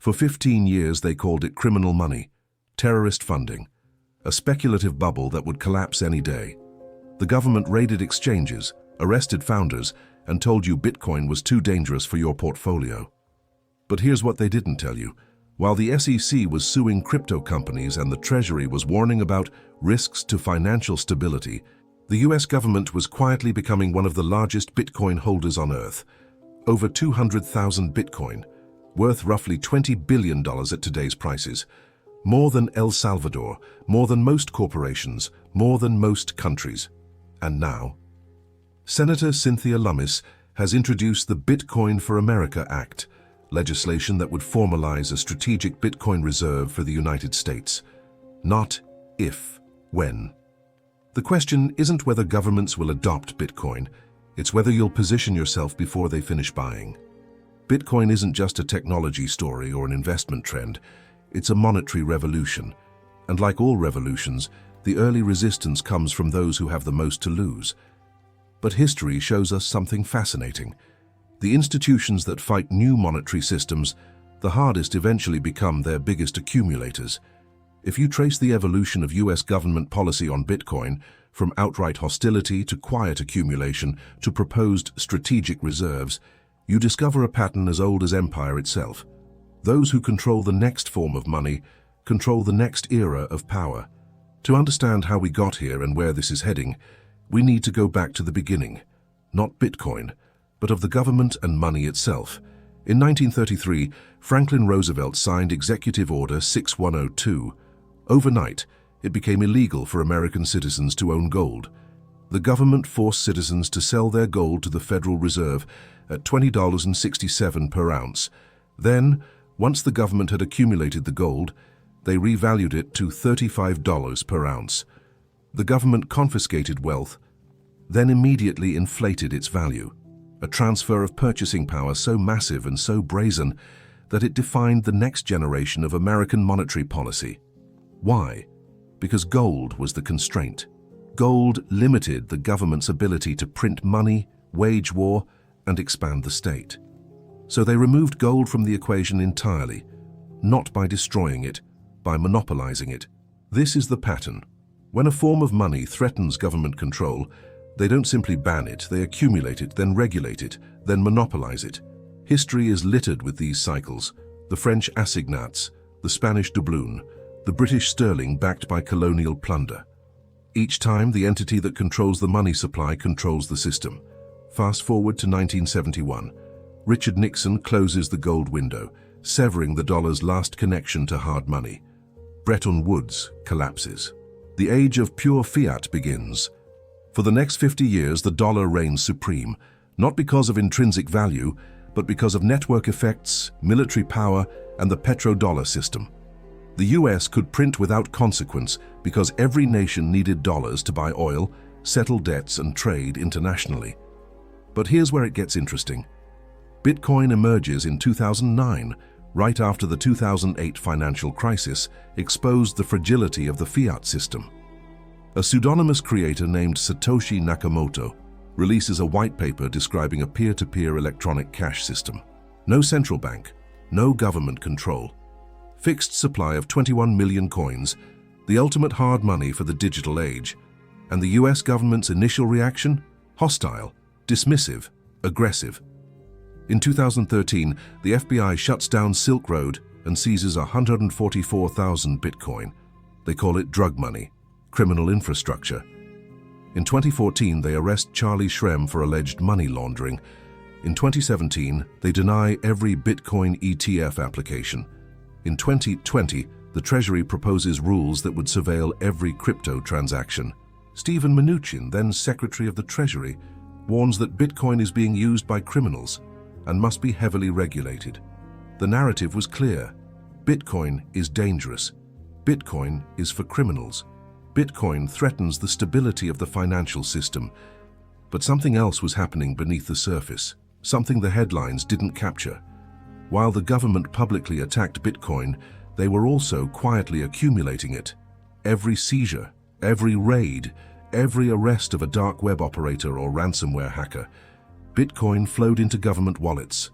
For 15 years they called it criminal money, terrorist funding, a speculative bubble that would collapse any day. The government raided exchanges, arrested founders, and told you Bitcoin was too dangerous for your portfolio. But here's what they didn't tell you. While the SEC was suing crypto companies and the Treasury was warning about risks to financial stability, the US government was quietly becoming one of the largest Bitcoin holders on Earth. Over 200,000 Bitcoin, worth roughly $20 billion at today's prices. More than El Salvador, more than most corporations, more than most countries. And now, Senator Cynthia Lummis has introduced the Bitcoin for America Act, legislation that would formalize a strategic Bitcoin reserve for the United States. Not if, when. The question isn't whether governments will adopt Bitcoin, it's whether you'll position yourself before they finish buying. Bitcoin isn't just a technology story or an investment trend, it's a monetary revolution. And like all revolutions, the early resistance comes from those who have the most to lose. But history shows us something fascinating. The institutions that fight new monetary systems, the hardest eventually become their biggest accumulators. If you trace the evolution of US government policy on Bitcoin, from outright hostility to quiet accumulation to proposed strategic reserves, you discover a pattern as old as empire itself. Those who control the next form of money control the next era of power. To understand how we got here and where this is heading, we need to go back to the beginning, not Bitcoin, but of the government and money itself. In 1933, Franklin Roosevelt signed Executive Order 6102. Overnight, it became illegal for American citizens to own gold. The government forced citizens to sell their gold to the Federal Reserve at $20.67 per ounce. Then, once the government had accumulated the gold, they revalued it to $35 per ounce. The government confiscated wealth, then immediately inflated its value. A transfer of purchasing power so massive and so brazen that it defined the next generation of American monetary policy. Why? Because gold was the constraint. Gold limited the government's ability to print money, wage war, and expand the state. So they removed gold from the equation entirely, not by destroying it, by monopolizing it. This is the pattern. When a form of money threatens government control, they don't simply ban it, they accumulate it, then regulate it, then monopolize it. History is littered with these cycles. The French assignats, the Spanish doubloon, the British sterling backed by colonial plunder. Each time, the entity that controls the money supply controls the system. Fast forward to 1971. Richard Nixon closes the gold window, severing the dollar's last connection to hard money. Bretton Woods collapses. The age of pure fiat begins. For the next 50 years, the dollar reigns supreme, not because of intrinsic value, but because of network effects, military power, and the petrodollar system. The US could print without consequence because every nation needed dollars to buy oil, settle debts, and trade internationally. But here's where it gets interesting. Bitcoin emerges in 2009, right after the 2008 financial crisis exposed the fragility of the fiat system. A pseudonymous creator named Satoshi Nakamoto releases a white paper describing a peer-to-peer electronic cash system. No central bank, no government control. Fixed supply of 21 million coins, the ultimate hard money for the digital age. And the US government's initial reaction? Hostile, dismissive, aggressive. In 2013, the FBI shuts down Silk Road and seizes 144,000 Bitcoin. They call it drug money, criminal infrastructure. In 2014, they arrest Charlie Shrem for alleged money laundering. In 2017, they deny every Bitcoin ETF application. In 2020, the Treasury proposes rules that would surveil every crypto transaction. Steven Mnuchin, then Secretary of the Treasury, warns that Bitcoin is being used by criminals and must be heavily regulated. The narrative was clear. Bitcoin is dangerous. Bitcoin is for criminals. Bitcoin threatens the stability of the financial system. But something else was happening beneath the surface, something the headlines didn't capture. While the government publicly attacked Bitcoin, they were also quietly accumulating it. Every seizure, every raid, every arrest of a dark web operator or ransomware hacker, Bitcoin flowed into government wallets.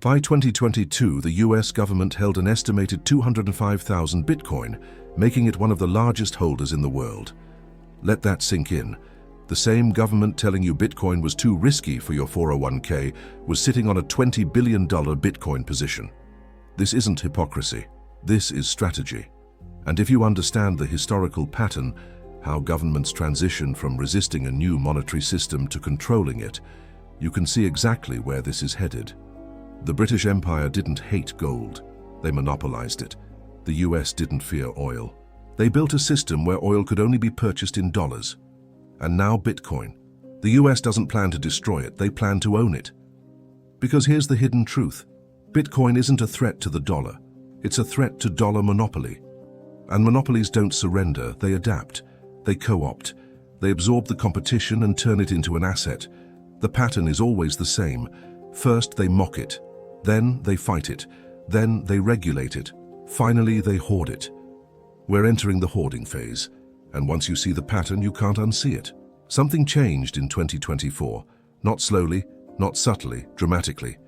By 2022, the US government held an estimated 205,000 Bitcoin, making it one of the largest holders in the world. Let that sink in. The same government telling you Bitcoin was too risky for your 401k was sitting on a $20 billion Bitcoin position. This isn't hypocrisy. This is strategy. And if you understand the historical pattern, how governments transition from resisting a new monetary system to controlling it, you can see exactly where this is headed. The British Empire didn't hate gold. They monopolized it. The US didn't fear oil. They built a system where oil could only be purchased in dollars. And now Bitcoin. The US doesn't plan to destroy it, they plan to own it. Because here's the hidden truth. Bitcoin isn't a threat to the dollar. It's a threat to dollar monopoly. And monopolies don't surrender, they adapt. They co-opt. They absorb the competition and turn it into an asset. The pattern is always the same. First they mock it. Then they fight it. Then they regulate it. Finally they hoard it. We're entering the hoarding phase. And once you see the pattern, you can't unsee it. Something changed in 2024. Not slowly, not subtly, dramatically.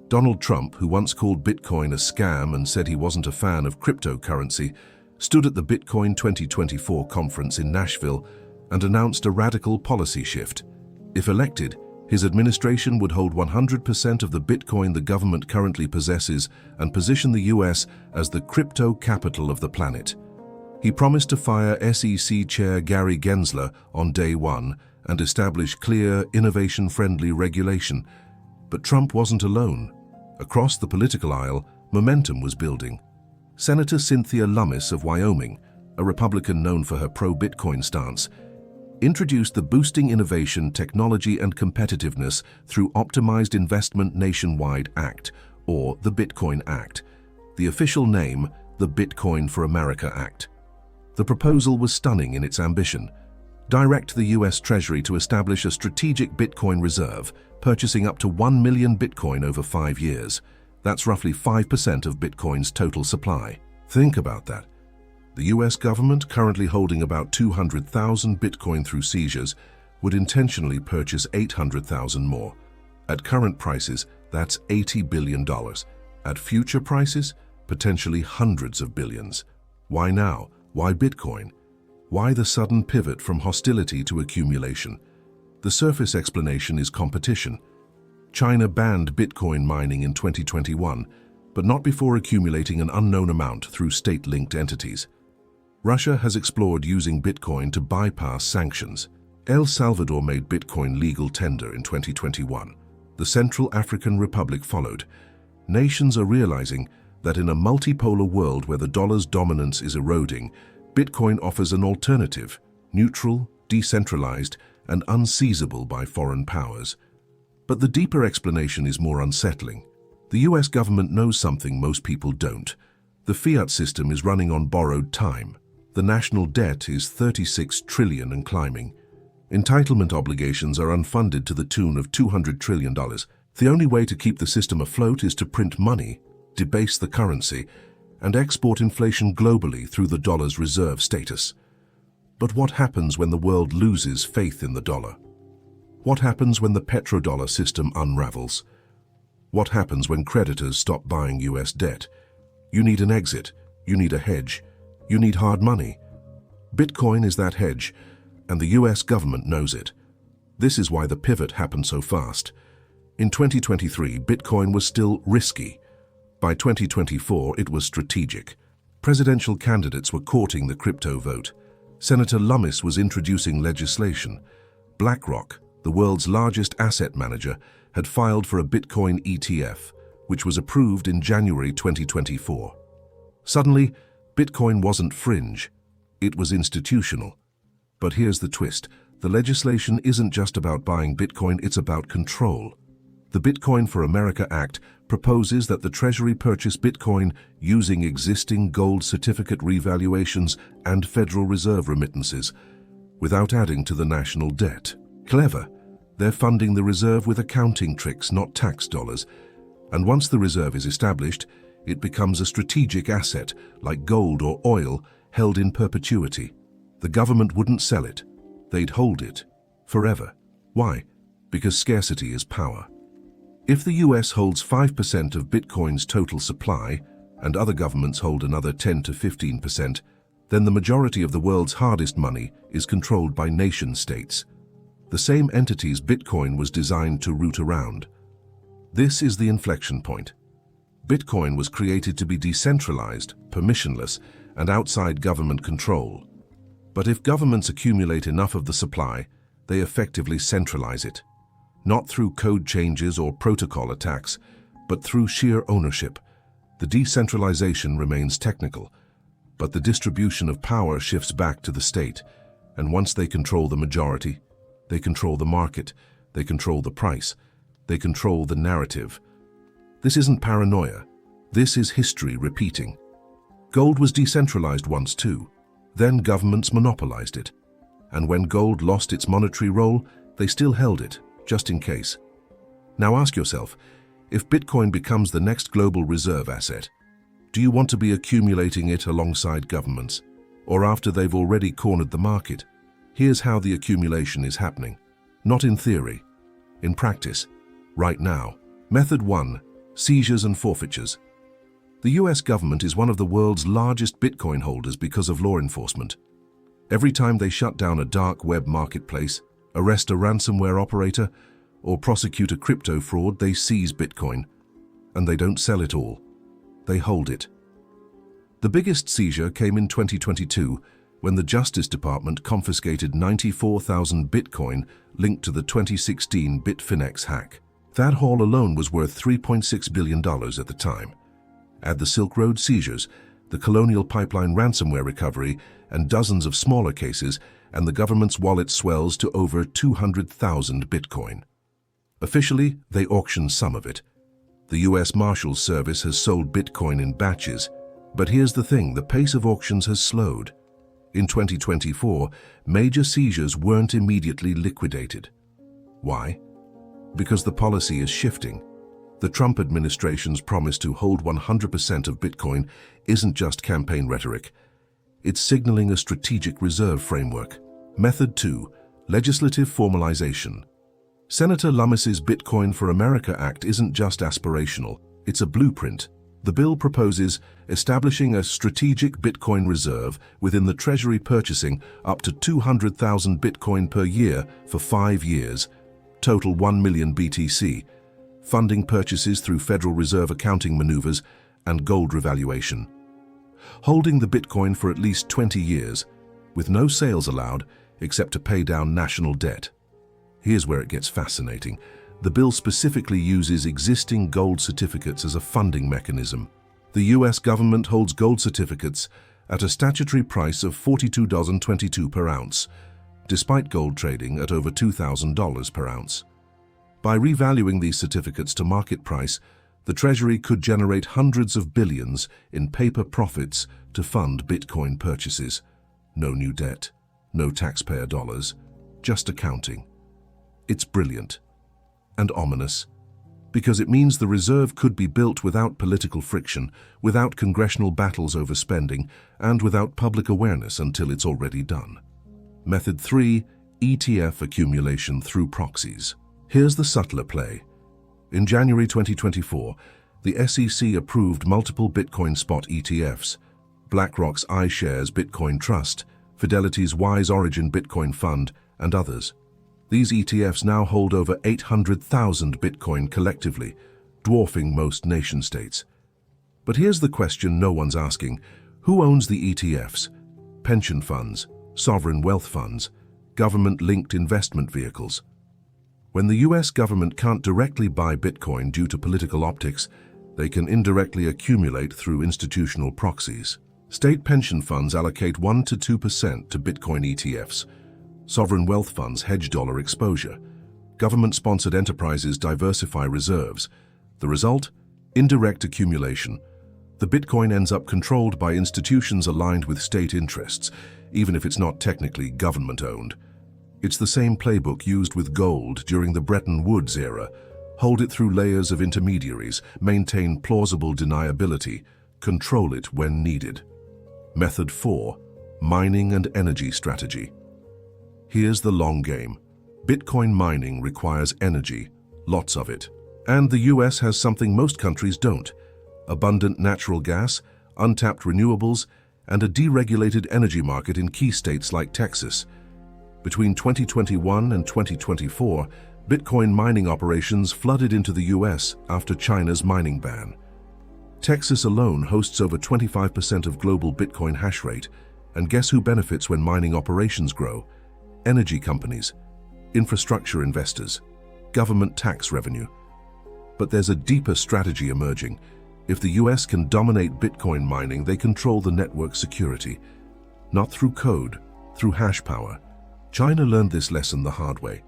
Donald Trump, who once called Bitcoin a scam and said he wasn't a fan of cryptocurrency, stood at the Bitcoin 2024 conference in Nashville and announced a radical policy shift. If elected, his administration would hold 100% of the Bitcoin the government currently possesses and position the US as the crypto capital of the planet. He promised to fire SEC Chair Gary Gensler on day one and establish clear, innovation-friendly regulation. But Trump wasn't alone. Across the political aisle, momentum was building. Senator Cynthia Lummis of Wyoming, a Republican known for her pro-Bitcoin stance, introduced the Boosting Innovation, Technology and Competitiveness through Optimized Investment Nationwide Act, or the Bitcoin Act. The official name, the Bitcoin for America Act. The proposal was stunning in its ambition. Direct the US Treasury to establish a strategic Bitcoin reserve, purchasing up to 1 million Bitcoin over 5 years. That's roughly 5% of Bitcoin's total supply. Think about that. The US government, currently holding about 200,000 Bitcoin through seizures, would intentionally purchase 800,000 more. At current prices, that's $80 billion. At future prices, potentially hundreds of billions. Why now? Why Bitcoin? Why the sudden pivot from hostility to accumulation? The surface explanation is competition. China banned Bitcoin mining in 2021, but not before accumulating an unknown amount through state-linked entities. Russia has explored using Bitcoin to bypass sanctions. El Salvador made Bitcoin legal tender in 2021. The Central African Republic followed. Nations are realizing that in a multipolar world where the dollar's dominance is eroding, Bitcoin offers an alternative, neutral, decentralized, and unseizable by foreign powers. But the deeper explanation is more unsettling. The US government knows something most people don't. The fiat system is running on borrowed time. The national debt is $36 trillion and climbing. Entitlement obligations are unfunded to the tune of $200 trillion. The only way to keep the system afloat is to print money, debase the currency, and export inflation globally through the dollar's reserve status. But what happens when the world loses faith in the dollar? What happens when the petrodollar system unravels? What happens when creditors stop buying US debt? You need an exit. You need a hedge. You need hard money. Bitcoin is that hedge, and the US government knows it. This is why the pivot happened so fast. In 2023, Bitcoin was still risky. By 2024, it was strategic. Presidential candidates were courting the crypto vote. Senator Lummis was introducing legislation. BlackRock, the world's largest asset manager, had filed for a Bitcoin ETF, which was approved in January 2024. Suddenly, Bitcoin wasn't fringe. It was institutional. But here's the twist. The legislation isn't just about buying Bitcoin, it's about control. The Bitcoin for America Act proposes that the Treasury purchase Bitcoin using existing gold certificate revaluations and Federal Reserve remittances, without adding to the national debt. Clever. They're funding the reserve with accounting tricks, not tax dollars. And once the reserve is established, it becomes a strategic asset, like gold or oil, held in perpetuity. The government wouldn't sell it. They'd hold it. Forever. Why? Because scarcity is power. If the US holds 5% of Bitcoin's total supply, and other governments hold another 10 to 15%, then the majority of the world's hardest money is controlled by nation-states, the same entities Bitcoin was designed to root around. This is the inflection point. Bitcoin was created to be decentralized, permissionless, and outside government control. But if governments accumulate enough of the supply, they effectively centralize it. Not through code changes or protocol attacks, but through sheer ownership. The decentralization remains technical, but the distribution of power shifts back to the state, and once they control the majority, they control the market, they control the price, they control the narrative. This isn't paranoia. This is history repeating. Gold was decentralized once too. Then governments monopolized it. And when gold lost its monetary role, they still held it, just in case. Now ask yourself, if Bitcoin becomes the next global reserve asset, do you want to be accumulating it alongside governments, or after they've already cornered the market? Here's how the accumulation is happening. Not in theory, in practice, right now. Method 1. Seizures and forfeitures. The US government is one of the world's largest Bitcoin holders because of law enforcement. Every time they shut down a dark web marketplace, arrest a ransomware operator, or prosecute a crypto fraud, they seize Bitcoin. And they don't sell it all. They hold it. The biggest seizure came in 2022 when the Justice Department confiscated 94,000 Bitcoin linked to the 2016 Bitfinex hack. That haul alone was worth $3.6 billion at the time. Add the Silk Road seizures, the Colonial Pipeline ransomware recovery, and dozens of smaller cases, and the government's wallet swells to over 200,000 Bitcoin. Officially, they auctioned some of it. The US Marshals Service has sold Bitcoin in batches. But here's the thing, the pace of auctions has slowed. In 2024, major seizures weren't immediately liquidated. Why? Because the policy is shifting. The Trump administration's promise to hold 100% of Bitcoin isn't just campaign rhetoric. It's signaling a strategic reserve framework. Method 2. Legislative formalization. Senator Lummis's Bitcoin for America Act isn't just aspirational, it's a blueprint. The bill proposes establishing a strategic Bitcoin reserve within the Treasury, purchasing up to 200,000 Bitcoin per year for 5 years, total 1 million BTC, funding purchases through Federal Reserve accounting maneuvers and gold revaluation. Holding the Bitcoin for at least 20 years, with no sales allowed except to pay down national debt. Here's where it gets fascinating. The bill specifically uses existing gold certificates as a funding mechanism. The US government holds gold certificates at a statutory price of $42.22 per ounce, despite gold trading at over $2,000 per ounce. By revaluing these certificates to market price, the Treasury could generate hundreds of billions in paper profits to fund Bitcoin purchases. No new debt, no taxpayer dollars, just accounting. It's brilliant. And ominous, because it means the reserve could be built without political friction, without congressional battles over spending, and without public awareness until it's already done. Method 3. ETF accumulation through proxies. Here's the subtler play. In January 2024, the SEC approved multiple Bitcoin spot ETFs, BlackRock's iShares Bitcoin Trust, Fidelity's Wise Origin Bitcoin Fund, and others. These ETFs now hold over 800,000 Bitcoin collectively, dwarfing most nation-states. But here's the question no one's asking. Who owns the ETFs? Pension funds, sovereign wealth funds, government-linked investment vehicles. When the US government can't directly buy Bitcoin due to political optics, they can indirectly accumulate through institutional proxies. State pension funds allocate 1 to 2% to Bitcoin ETFs. Sovereign wealth funds hedge dollar exposure. Government-sponsored enterprises diversify reserves. The result? Indirect accumulation. The Bitcoin ends up controlled by institutions aligned with state interests, even if it's not technically government-owned. It's the same playbook used with gold during the Bretton Woods era. Hold it through layers of intermediaries, maintain plausible deniability, control it when needed. Method 4. Mining and energy strategy. Here's the long game. Bitcoin mining requires energy, lots of it. And the US has something most countries don't: abundant natural gas, untapped renewables, and a deregulated energy market in key states like Texas. Between 2021 and 2024, Bitcoin mining operations flooded into the US after China's mining ban. Texas alone hosts over 25% of global Bitcoin hash rate, and guess who benefits when mining operations grow? Energy companies, infrastructure investors, government tax revenue. But there's a deeper strategy emerging. If the US can dominate Bitcoin mining, they control the network security. Not through code, through hash power. China learned this lesson the hard way.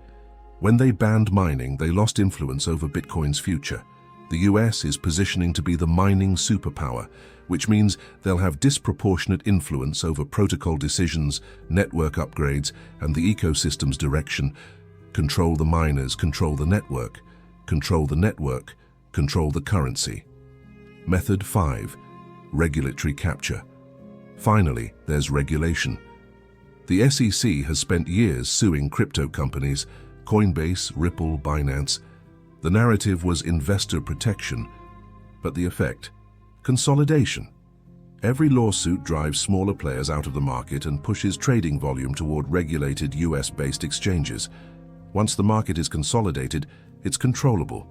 When they banned mining, they lost influence over Bitcoin's future. The US is positioning to be the mining superpower, which means they'll have disproportionate influence over protocol decisions, network upgrades, and the ecosystem's direction. Control the miners, control the network. Control the network, control the currency. Method 5. Regulatory capture. Finally, there's regulation. The SEC has spent years suing crypto companies, Coinbase, Ripple, Binance. The narrative was investor protection, but the effect? Consolidation. Every lawsuit drives smaller players out of the market and pushes trading volume toward regulated US-based exchanges. Once the market is consolidated, it's controllable.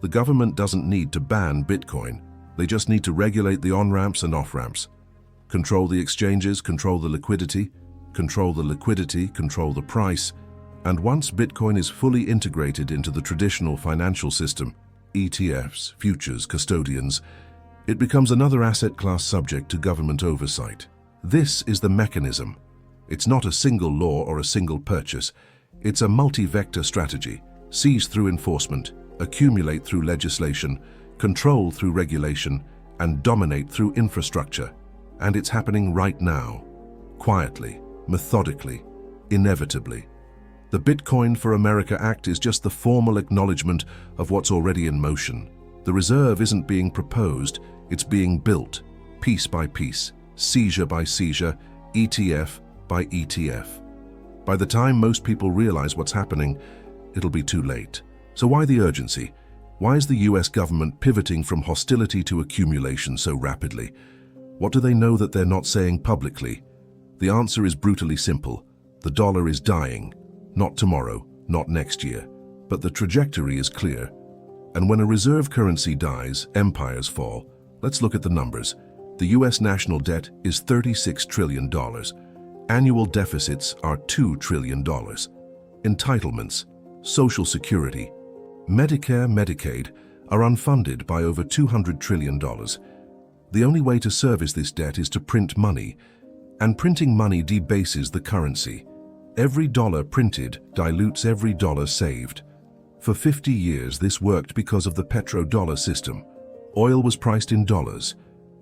The government doesn't need to ban Bitcoin. They just need to regulate the on-ramps and off-ramps. Control the exchanges, control the liquidity, control the price. And once Bitcoin is fully integrated into the traditional financial system, ETFs, futures, custodians, it becomes another asset class subject to government oversight. This is the mechanism. It's not a single law or a single purchase. It's a multi-vector strategy. Seize through enforcement, accumulate through legislation, control through regulation, and dominate through infrastructure. And it's happening right now. Quietly, methodically, inevitably. The Bitcoin for America Act is just the formal acknowledgement of what's already in motion. The reserve isn't being proposed, it's being built, piece by piece, seizure by seizure, ETF by ETF. By the time most people realize what's happening, it'll be too late. So why the urgency? Why is the US government pivoting from hostility to accumulation so rapidly? What do they know that they're not saying publicly? The answer is brutally simple. The dollar is dying. Not tomorrow, not next year. But the trajectory is clear. And when a reserve currency dies, empires fall. Let's look at the numbers. The US national debt is $36 trillion. Annual deficits are $2 trillion. Entitlements, Social Security, Medicare, Medicaid are unfunded by over $200 trillion. The only way to service this debt is to print money, and printing money debases the currency. Every dollar printed dilutes every dollar saved. For 50 years, this worked because of the petrodollar system. Oil was priced in dollars.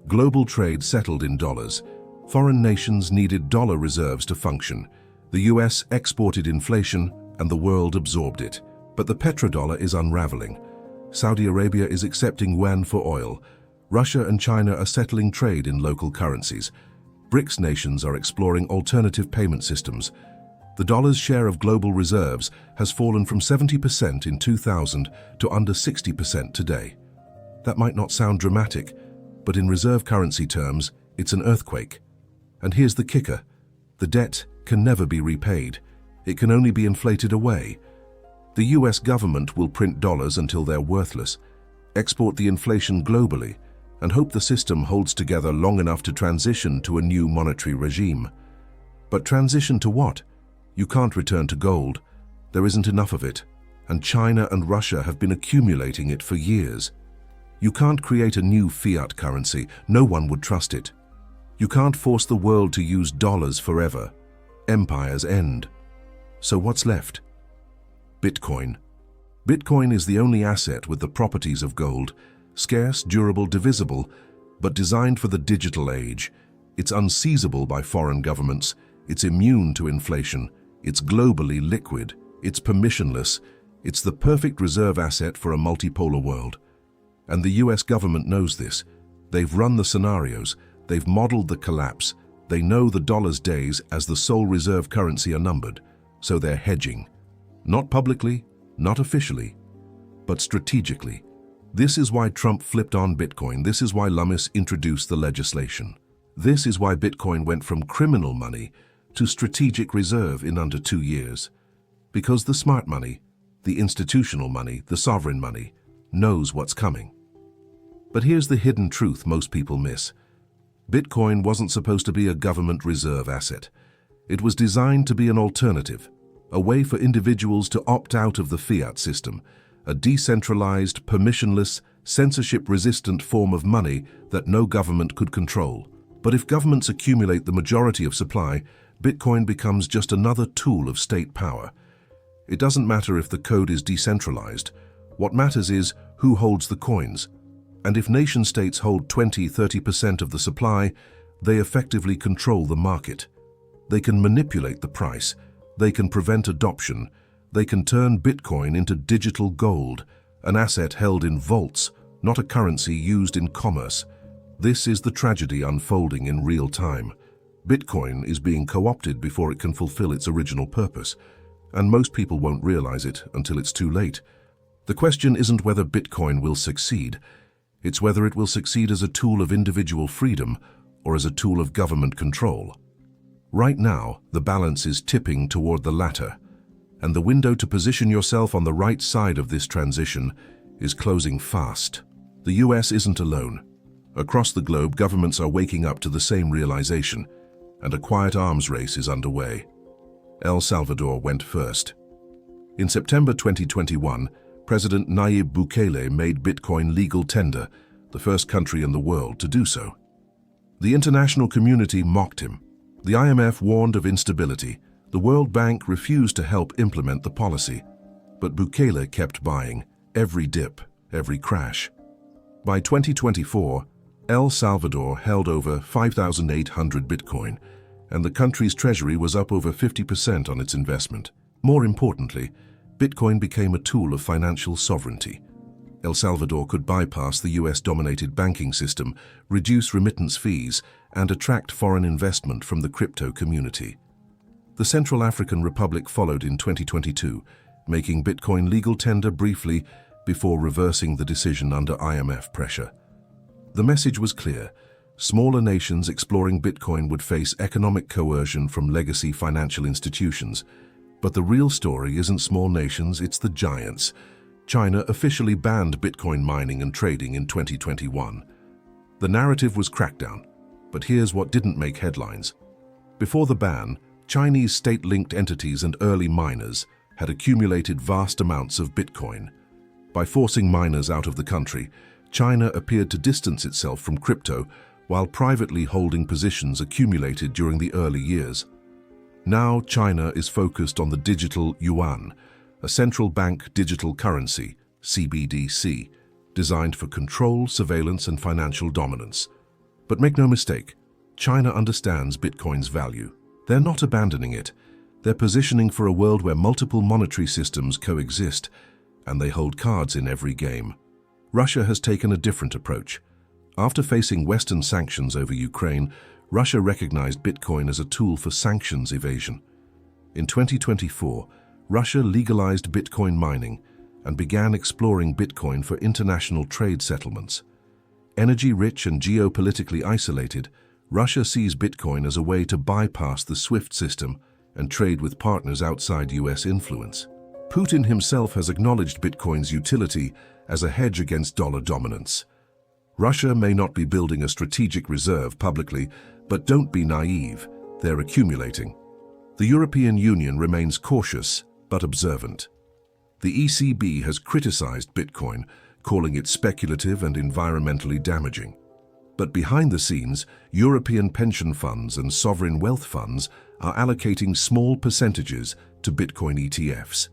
Global trade settled in dollars. Foreign nations needed dollar reserves to function. The US exported inflation, and the world absorbed it. But the petrodollar is unraveling. Saudi Arabia is accepting yuan for oil. Russia and China are settling trade in local currencies. BRICS nations are exploring alternative payment systems. The dollar's share of global reserves has fallen from 70% in 2000 to under 60% today. That might not sound dramatic, but in reserve currency terms, it's an earthquake. And here's the kicker. The debt can never be repaid. It can only be inflated away. The US government will print dollars until they're worthless, export the inflation globally, and hope the system holds together long enough to transition to a new monetary regime. But transition to what? You can't return to gold. There isn't enough of it, and China and Russia have been accumulating it for years. You can't create a new fiat currency. No one would trust it. You can't force the world to use dollars forever. Empires end. So what's left? Bitcoin. Bitcoin is the only asset with the properties of gold: scarce, durable, divisible, but designed for the digital age. It's unseizable by foreign governments. It's immune to inflation. It's globally liquid. It's permissionless. It's the perfect reserve asset for a multipolar world. And the US government knows this. They've run the scenarios. They've modeled the collapse. They know the dollar's days as the sole reserve currency are numbered. So they're hedging. Not publicly, not officially, but strategically. This is why Trump flipped on Bitcoin. This is why Lummis introduced the legislation. This is why Bitcoin went from criminal money to strategic reserve in under 2 years. Because the smart money, the institutional money, the sovereign money, knows what's coming. But here's the hidden truth most people miss. Bitcoin wasn't supposed to be a government reserve asset. It was designed to be an alternative, a way for individuals to opt out of the fiat system, a decentralized, permissionless, censorship-resistant form of money that no government could control. But if governments accumulate the majority of supply, Bitcoin becomes just another tool of state power. It doesn't matter if the code is decentralized. What matters is who holds the coins. And if nation-states hold 20–30% of the supply, they effectively control the market. They can manipulate the price. They can prevent adoption. They can turn Bitcoin into digital gold, an asset held in vaults, not a currency used in commerce. This is the tragedy unfolding in real time. Bitcoin is being co-opted before it can fulfill its original purpose, and most people won't realize it until it's too late. The question isn't whether Bitcoin will succeed. It's whether it will succeed as a tool of individual freedom or as a tool of government control. Right now, the balance is tipping toward the latter, and the window to position yourself on the right side of this transition is closing fast. The US isn't alone. Across the globe, governments are waking up to the same realization, and a quiet arms race is underway. El Salvador went first. In September 2021, President Nayib Bukele made Bitcoin legal tender, the first country in the world to do so. The international community mocked him. The IMF warned of instability. The World Bank refused to help implement the policy. But Bukele kept buying, every dip, every crash. By 2024, El Salvador held over 5,800 Bitcoin, and the country's treasury was up over 50% on its investment. More importantly, Bitcoin became a tool of financial sovereignty. El Salvador could bypass the US-dominated banking system, reduce remittance fees, and attract foreign investment from the crypto community. The Central African Republic followed in 2022, making Bitcoin legal tender briefly before reversing the decision under IMF pressure. The message was clear. Smaller nations exploring Bitcoin would face economic coercion from legacy financial institutions. But the real story isn't small nations, it's the giants. China officially banned Bitcoin mining and trading in 2021. The narrative was crackdown, but here's what didn't make headlines. Before the ban, Chinese state-linked entities and early miners had accumulated vast amounts of Bitcoin. By forcing miners out of the country, China appeared to distance itself from crypto while privately holding positions accumulated during the early years. Now China is focused on the digital yuan, a central bank digital currency, CBDC, designed for control, surveillance, and financial dominance. But make no mistake, China understands Bitcoin's value. They're not abandoning it. They're positioning for a world where multiple monetary systems coexist, and they hold cards in every game. Russia has taken a different approach. After facing Western sanctions over Ukraine, Russia recognized Bitcoin as a tool for sanctions evasion. In 2024, Russia legalized Bitcoin mining and began exploring Bitcoin for international trade settlements. Energy-rich and geopolitically isolated, Russia sees Bitcoin as a way to bypass the SWIFT system and trade with partners outside US influence. Putin himself has acknowledged Bitcoin's utility as a hedge against dollar dominance. Russia may not be building a strategic reserve publicly, but don't be naive, they're accumulating. The European Union remains cautious but observant. The ECB has criticized Bitcoin, calling it speculative and environmentally damaging. But behind the scenes, European pension funds and sovereign wealth funds are allocating small percentages to Bitcoin ETFs.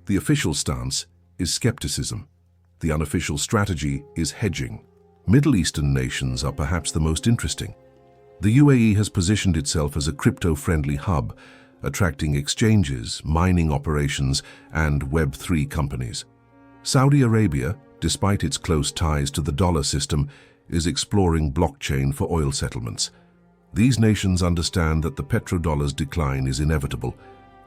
The official stance is skepticism. The unofficial strategy is hedging. Middle Eastern nations are perhaps the most interesting. The UAE has positioned itself as a crypto-friendly hub, attracting exchanges, mining operations, and Web3 companies. Saudi Arabia, despite its close ties to the dollar system, is exploring blockchain for oil settlements. These nations understand that the petrodollar's decline is inevitable,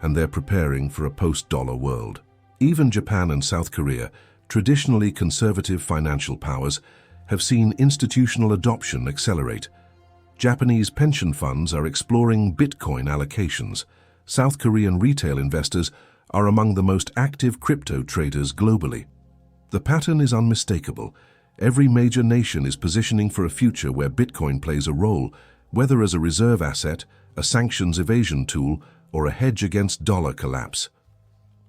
and they're preparing for a post-dollar world. Even Japan and South Korea, traditionally conservative financial powers have seen institutional adoption accelerate. Japanese pension funds are exploring Bitcoin allocations. South Korean retail investors are among the most active crypto traders globally. The pattern is unmistakable. Every major nation is positioning for a future where Bitcoin plays a role, whether as a reserve asset, a sanctions evasion tool, or a hedge against dollar collapse.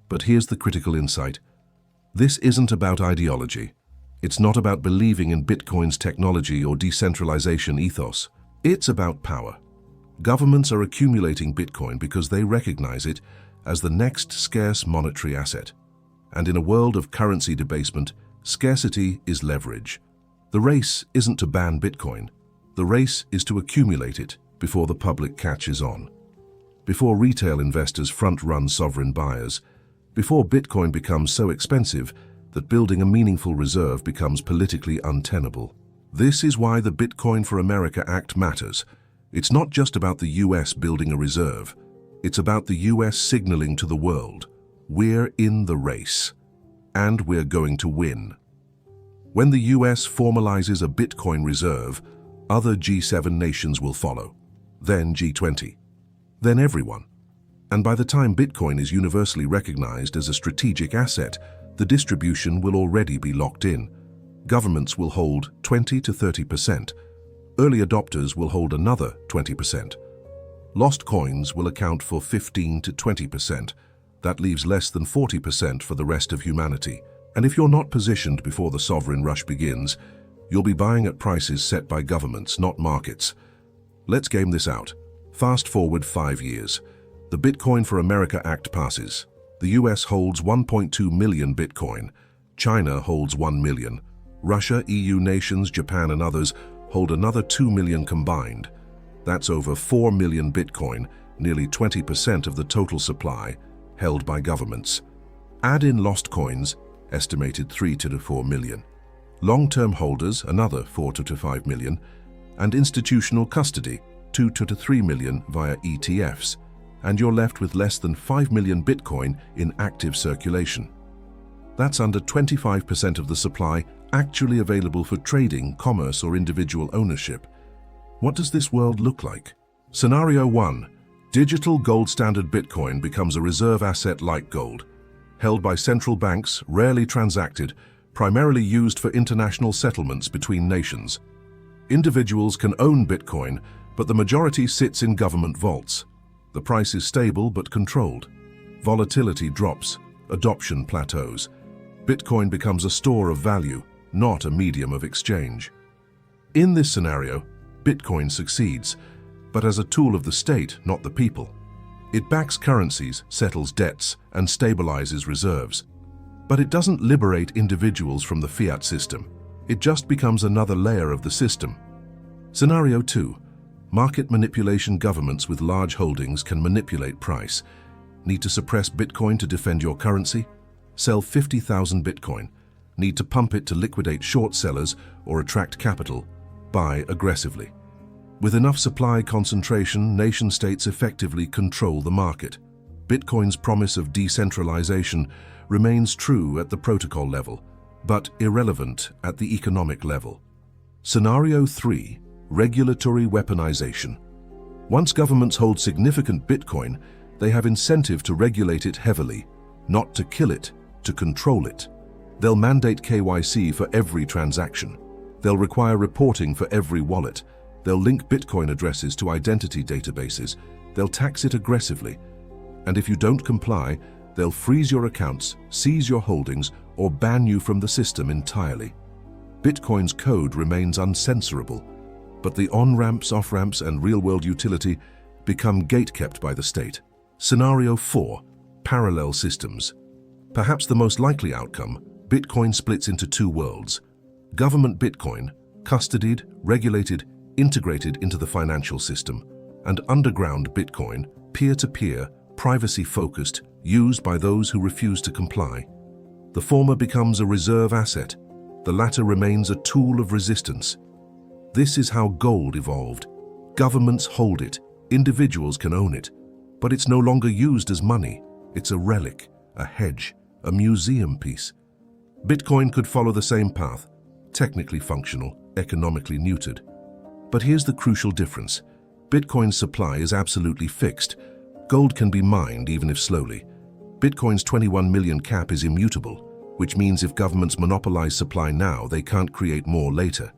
But here's the critical insight. This isn't about ideology. It's not about believing in Bitcoin's technology or decentralization ethos. It's about power. Governments are accumulating Bitcoin because they recognize it as the next scarce monetary asset. And in a world of currency debasement, scarcity is leverage. The race isn't to ban Bitcoin. The race is to accumulate it before the public catches on. Before retail investors front-run sovereign buyers. Before Bitcoin becomes so expensive that building a meaningful reserve becomes politically untenable. This is why the Bitcoin for America Act matters. It's not just about the US building a reserve. It's about the US signaling to the world, we're in the race, and we're going to win. When the US formalizes a Bitcoin reserve, other G7 nations will follow, then G20, then everyone. And by the time Bitcoin is universally recognized as a strategic asset, the distribution will already be locked in. Governments will hold 20 to 30%. Early adopters will hold another 20%. Lost coins will account for 15 to 20%. That leaves less than 40% for the rest of humanity. And if you're not positioned before the sovereign rush begins, you'll be buying at prices set by governments, not markets. Let's game this out. Fast forward 5 years. The Bitcoin for America Act passes. The US holds 1.2 million Bitcoin. China holds 1 million. Russia, EU nations, Japan and others hold another 2 million combined. That's over 4 million Bitcoin, nearly 20% of the total supply, held by governments. Add in lost coins, estimated 3 to 4 million. Long-term holders, another 4 to 5 million. And institutional custody, 2 to 3 million via ETFs. And you're left with less than 5 million Bitcoin in active circulation. That's under 25% of the supply actually available for trading, commerce, or individual ownership. What does this world look like? Scenario 1. Digital gold standard Bitcoin becomes a reserve asset like gold, held by central banks, rarely transacted, primarily used for international settlements between nations. Individuals can own Bitcoin, but the majority sits in government vaults. The price is stable but controlled. Volatility drops, adoption plateaus. Bitcoin becomes a store of value, not a medium of exchange. In this scenario, Bitcoin succeeds, but as a tool of the state, not the people. It backs currencies, settles debts, and stabilizes reserves. But it doesn't liberate individuals from the fiat system. It just becomes another layer of the system. Scenario 2. Market manipulation. Governments with large holdings can manipulate price. Need to suppress Bitcoin to defend your currency? Sell 50,000 Bitcoin. Need to pump it to liquidate short sellers or attract capital? Buy aggressively. With enough supply concentration, nation-states effectively control the market. Bitcoin's promise of decentralization remains true at the protocol level, but irrelevant at the economic level. Scenario 3. Regulatory weaponization. Once governments hold significant Bitcoin, they have incentive to regulate it heavily, not to kill it, to control it. They'll mandate KYC for every transaction. They'll require reporting for every wallet. They'll link Bitcoin addresses to identity databases. They'll tax it aggressively. And if you don't comply, they'll freeze your accounts, seize your holdings, or ban you from the system entirely. Bitcoin's code remains uncensorable, but the on-ramps, off-ramps, and real-world utility become gate-kept by the state. Scenario 4. Parallel systems. Perhaps the most likely outcome, Bitcoin splits into two worlds. Government Bitcoin, custodied, regulated, integrated into the financial system, and underground Bitcoin, peer-to-peer, privacy-focused, used by those who refuse to comply. The former becomes a reserve asset. The latter remains a tool of resistance. This is how gold evolved. Governments hold it, individuals can own it, but it's no longer used as money. It's a relic, a hedge, a museum piece. Bitcoin could follow the same path, technically functional, economically neutered. But here's the crucial difference. Bitcoin's supply is absolutely fixed. Gold can be mined even if slowly. Bitcoin's 21 million cap is immutable, which means if governments monopolize supply now, they can't create more later.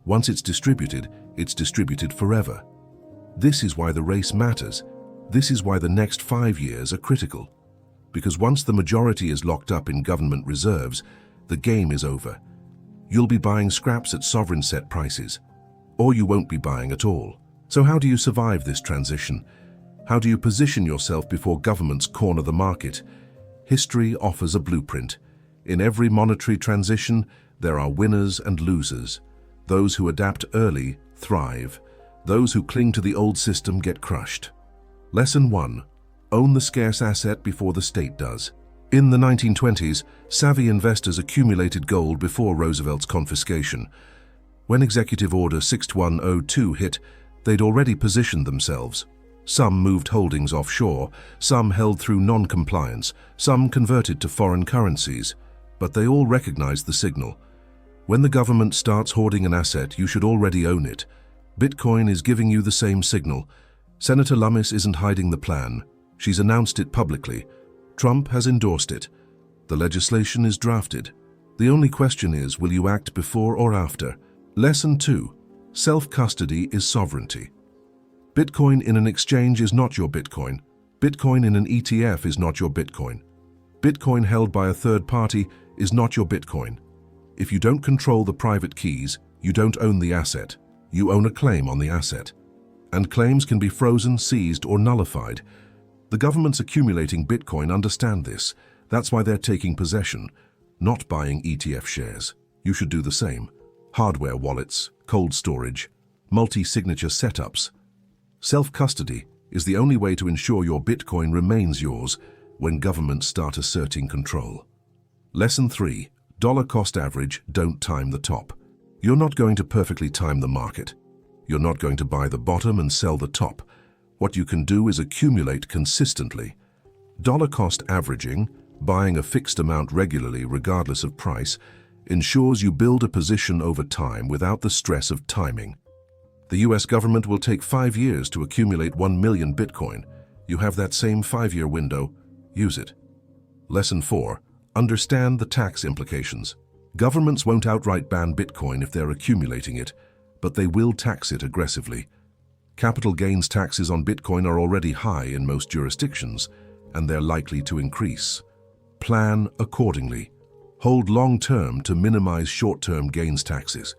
Once it's distributed forever. This is why the race matters. This is why the next 5 years are critical. Because once the majority is locked up in government reserves, the game is over. You'll be buying scraps at sovereign set prices, or you won't be buying at all. So how do you survive this transition? How do you position yourself before governments corner the market? History offers a blueprint. In every monetary transition, there are winners and losers. Those who adapt early thrive. Those who cling to the old system get crushed. Lesson 1. Own the scarce asset before the state does. In the 1920s, savvy investors accumulated gold before Roosevelt's confiscation. When Executive Order 6102 hit, they'd already positioned themselves. Some moved holdings offshore, some held through non-compliance, some converted to foreign currencies. But they all recognized the signal. When the government starts hoarding an asset, you should already own it. Bitcoin is giving you the same signal. Senator Lummis isn't hiding the plan. She's announced it publicly. Trump has endorsed it. The legislation is drafted. The only question is, will you act before or after? Lesson 2. Self-custody is sovereignty. Bitcoin in an exchange is not your Bitcoin. Bitcoin in an ETF is not your Bitcoin. Bitcoin held by a third party is not your Bitcoin. If you don't control the private keys, you don't own the asset. You own a claim on the asset. And claims can be frozen, seized, or nullified. The governments accumulating Bitcoin understand this. That's why they're taking possession, not buying ETF shares. You should do the same. Hardware wallets, cold storage, multi-signature setups. Self-custody is the only way to ensure your Bitcoin remains yours when governments start asserting control. Lesson 3. Dollar cost average, don't time the top. You're not going to perfectly time the market. You're not going to buy the bottom and sell the top. What you can do is accumulate consistently. Dollar cost averaging, buying a fixed amount regularly regardless of price, ensures you build a position over time without the stress of timing. The US government will take 5 years to accumulate 1 million Bitcoin. You have that same 5-year window. Use it. Lesson 4. Understand the tax implications. Governments won't outright ban Bitcoin if they're accumulating it, but they will tax it aggressively. Capital gains taxes on Bitcoin are already high in most jurisdictions, and they're likely to increase. Plan accordingly. Hold long-term to minimize short-term gains taxes.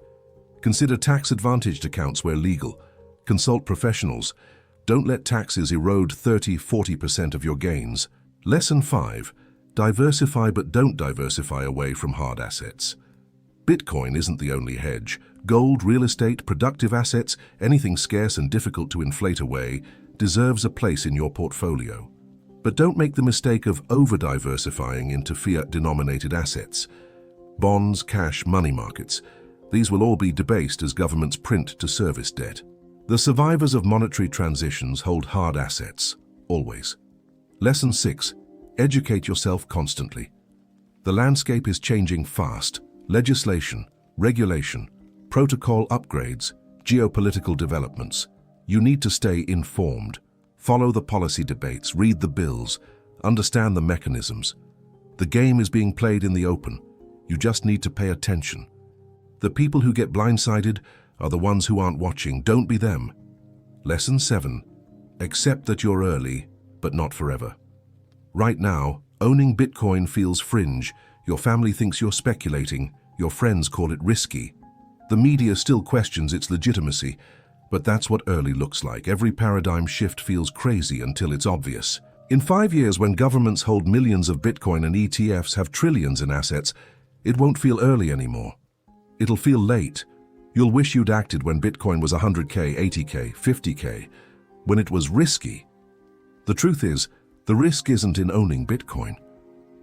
Consider tax-advantaged accounts where legal. Consult professionals. Don't let taxes erode 30–40% of your gains. Lesson 5. Diversify but don't diversify away from hard assets. Bitcoin isn't the only hedge. Gold, real estate, productive assets, anything scarce and difficult to inflate away, deserves a place in your portfolio. But don't make the mistake of over-diversifying into fiat-denominated assets. Bonds, cash, money markets. These will all be debased as governments print to service debt. The survivors of monetary transitions hold hard assets, always. Lesson 6. Educate yourself constantly. The landscape is changing fast. Legislation, regulation, protocol upgrades, geopolitical developments. You need to stay informed. Follow the policy debates, read the bills, understand the mechanisms. The game is being played in the open. You just need to pay attention. The people who get blindsided are the ones who aren't watching. Don't be them. Lesson 7. Accept that you're early, but not forever. Right now, owning Bitcoin feels fringe. Your family thinks you're speculating. Your friends call it risky. The media still questions its legitimacy, but that's what early looks like. Every paradigm shift feels crazy until it's obvious. In 5 years, when governments hold millions of Bitcoin and ETFs have trillions in assets, it won't feel early anymore. It'll feel late. You'll wish you'd acted when Bitcoin was 100K, 80K, 50K, when it was risky. The truth is, the risk isn't in owning Bitcoin.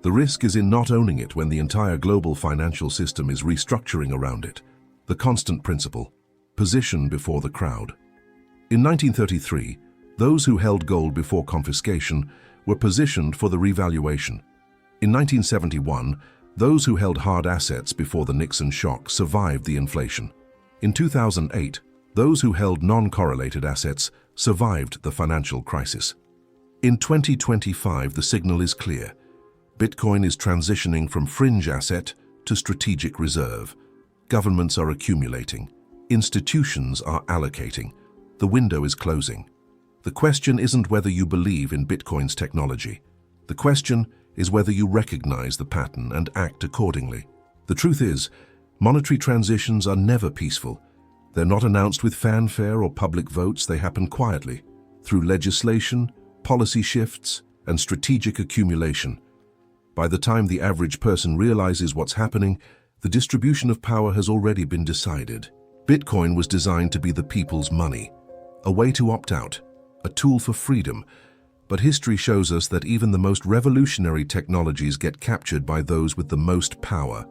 The risk is in not owning it when the entire global financial system is restructuring around it. The constant principle: position before the crowd. In 1933, those who held gold before confiscation were positioned for the revaluation. In 1971, Those who held hard assets before the Nixon shock survived the inflation. In 2008, those who held non-correlated assets survived the financial crisis. In 2025, the signal is clear. Bitcoin is transitioning from fringe asset to strategic reserve. Governments are accumulating. Institutions are allocating. The window is closing. The question isn't whether you believe in Bitcoin's technology. The question is whether you recognize the pattern and act accordingly. The truth is, monetary transitions are never peaceful. They're not announced with fanfare or public votes. They happen quietly, through legislation, policy shifts, and strategic accumulation. By the time the average person realizes what's happening, the distribution of power has already been decided. Bitcoin was designed to be the people's money, a way to opt out, a tool for freedom. But history shows us that even the most revolutionary technologies get captured by those with the most power.